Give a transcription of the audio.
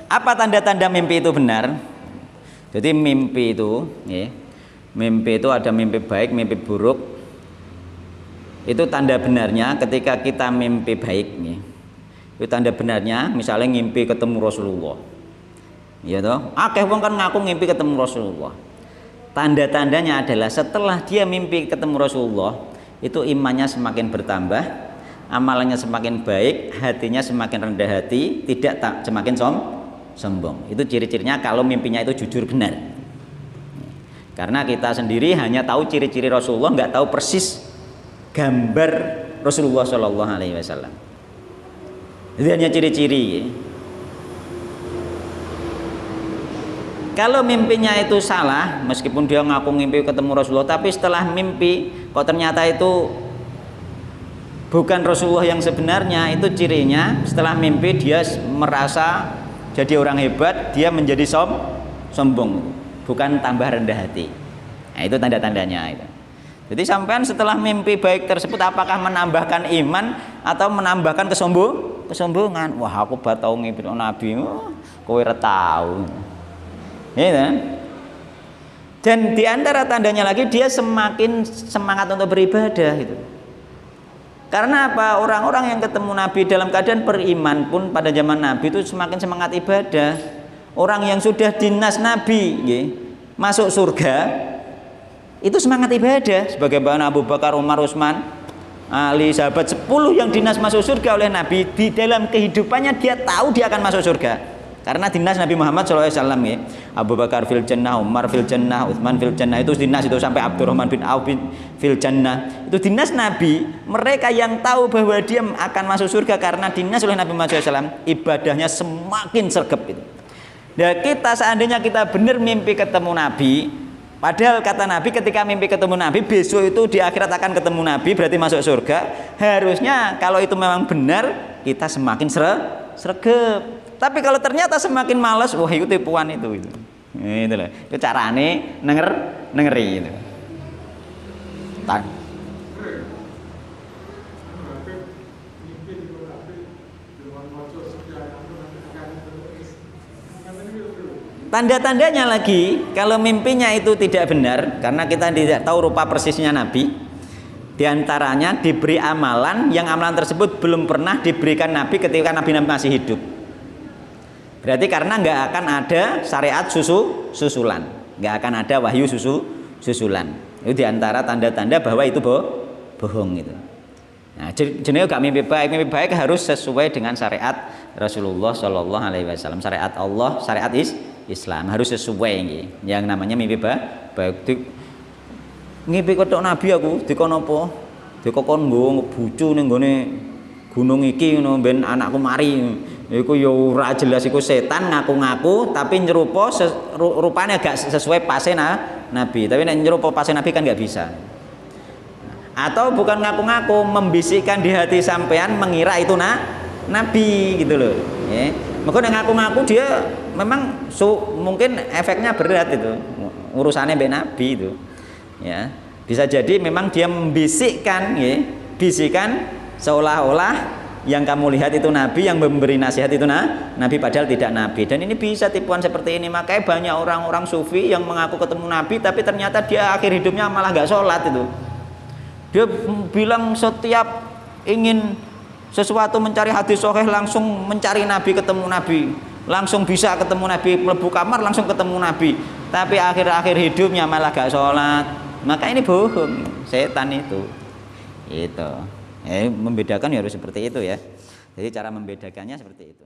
Apa tanda-tanda mimpi itu benar? Jadi mimpi itu, ya, mimpi itu ada mimpi baik, mimpi buruk. Itu tanda benarnya ketika kita mimpi baik, ya. Itu tanda benarnya, misalnya ngimpi ketemu Rasulullah. Ya toh, akeh wong kan ngaku ngimpi ketemu Rasulullah. Tanda-tandanya adalah setelah dia mimpi ketemu Rasulullah, itu imannya semakin bertambah, amalannya semakin baik, hatinya semakin rendah hati, tidak semakin sombong. Itu ciri-cirinya kalau mimpinya itu jujur benar. Karena kita sendiri hanya tahu ciri-ciri Rasulullah, nggak tahu persis gambar Rasulullah Shallallahu Alaihi Wasallam. Itu hanya ciri-ciri. Kalau mimpinya itu salah, meskipun dia ngaku mimpi ketemu Rasulullah, tapi setelah mimpi kok ternyata itu bukan Rasulullah yang sebenarnya, itu cirinya setelah mimpi dia merasa jadi orang hebat, dia menjadi sombong, bukan tambah rendah hati. Nah, itu tanda-tandanya itu. Jadi sampean setelah mimpi baik tersebut apakah menambahkan iman atau menambahkan kesombongan? Wah, aku baru tahu ngimpi Nabi, kowe ora tahu. Ya kan? Dan di antara tandanya lagi dia semakin semangat untuk beribadah itu. Karena apa? Orang-orang yang ketemu Nabi dalam keadaan beriman pun pada zaman Nabi itu semakin semangat ibadah. Orang yang sudah dinas Nabi, ya, masuk surga, itu semangat ibadah. Sebagaimana Abu Bakar, Umar, Utsman, Ali, sahabat 10 yang dinas masuk surga oleh Nabi, di dalam kehidupannya dia tahu dia akan masuk surga. Karena dinas Nabi Muhammad SAW, ya, Abu Bakar fil jannah, Umar fil jannah, Utsman fil jannah, itu dinas itu sampai Abdurrahman bin Auf fil jannah. Itu dinas Nabi, mereka yang tahu bahwa dia akan masuk surga karena dinas oleh Nabi Muhammad SAW, ibadahnya semakin sergap itu. Nah, kita seandainya kita benar mimpi ketemu Nabi, padahal kata Nabi ketika mimpi ketemu Nabi besok itu di akhirat akan ketemu Nabi, berarti masuk surga. Harusnya kalau itu memang benar, kita semakin sregep. Tapi kalau ternyata semakin malas, wah itu tipuan itu. Itulah. Itu carane nengeri itu. Tanda-tandanya lagi, kalau mimpinya itu tidak benar, karena kita tidak tahu rupa persisnya Nabi, diantaranya diberi amalan yang amalan tersebut belum pernah diberikan Nabi ketika Nabi masih hidup. Berarti karena nggak akan ada syariat susulan, nggak akan ada wahyu susulan. Itu diantara tanda-tanda bahwa itu bohong itu. Nah, jenenge gak mimpi baik harus sesuai dengan syariat Rasulullah Shallallahu Alaihi Wasallam, syariat Allah, syariat Islam harus sesuai ini. Yang namanya mimpi baik. Ngimpi ketok Nabi aku dikon apa? Dikon nggo ngebucu ning nggone gunung iki ngono ben anakku mari. Iku ya ora jelas iku setan ngaku-ngaku tapi nyerupa rupanya gak sesuai pase Nabi. Tapi nek nyerupa pase Nabi kan gak bisa. Atau bukan ngaku-ngaku, membisikkan di hati sampean mengira itu Nabi gitu loh. Ya. Maka nek ngaku-ngaku dia memang mungkin efeknya berat itu. Urusannya mbek Nabi itu. Ya. Bisa jadi memang dia membisikkan, ya, bisikan seolah-olah yang kamu lihat itu Nabi, yang memberi nasihat itu Nabi, padahal tidak Nabi. Dan ini bisa tipuan seperti ini. Makanya banyak orang-orang sufi yang mengaku ketemu Nabi tapi ternyata dia akhir hidupnya malah gak sholat itu. Dia bilang setiap ingin sesuatu mencari hadis sahih langsung mencari Nabi, ketemu Nabi, langsung bisa ketemu Nabi, mlebu kamar langsung ketemu Nabi, tapi akhir-akhir hidupnya malah gak sholat. Maka ini bohong, setan itu. Membedakan ya harus seperti itu ya. Jadi cara membedakannya seperti itu.